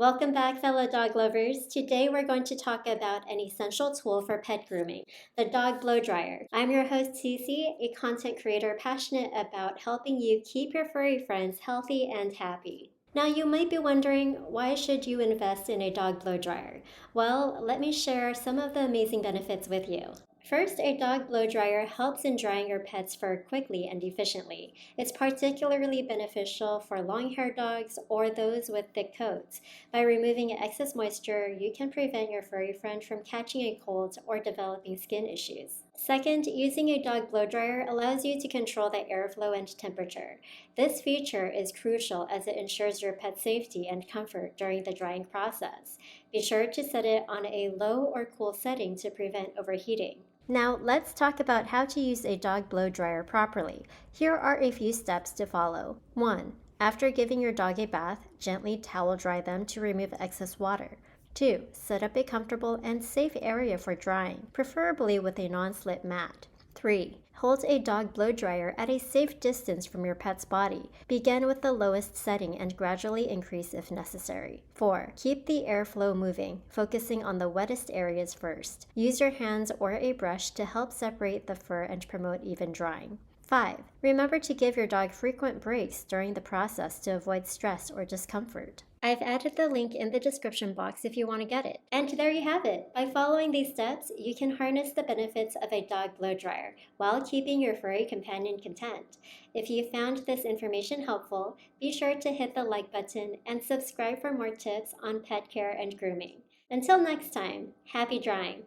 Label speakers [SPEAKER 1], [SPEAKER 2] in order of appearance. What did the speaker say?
[SPEAKER 1] Welcome back, fellow dog lovers. Today we're going to talk about an essential tool for pet grooming, the dog blow dryer. I'm your host, Cece, a content creator passionate about helping you keep your furry friends healthy and happy. Now you might be wondering, why should you invest in a dog blow dryer? Well, let me share some of the amazing benefits with you. First, a dog blow dryer helps in drying your pet's fur quickly and efficiently. It's particularly beneficial for long-haired dogs or those with thick coats. By removing excess moisture, you can prevent your furry friend from catching a cold or developing skin issues. Second, using a dog blow dryer allows you to control the airflow and temperature. This feature is crucial as it ensures your pet's safety and comfort during the drying process. Be sure to set it on a low or cool setting to prevent overheating. Now, let's talk about how to use a dog blow dryer properly. Here are a few steps to follow. 1. After giving your dog a bath, gently towel dry them to remove excess water. 2. Set up a comfortable and safe area for drying, preferably with a non-slip mat. 3. Hold a dog blow dryer at a safe distance from your pet's body. Begin with the lowest setting and gradually increase if necessary. 4. Keep the airflow moving, focusing on the wettest areas first. Use your hands or a brush to help separate the fur and promote even drying. 5. Remember to give your dog frequent breaks during the process to avoid stress or discomfort. I've added the link in the description box if you want to get it. And there you have it. By following these steps, you can harness the benefits of a dog blow dryer while keeping your furry companion content. If you found this information helpful, be sure to hit the like button and subscribe for more tips on pet care and grooming. Until next time, happy drying!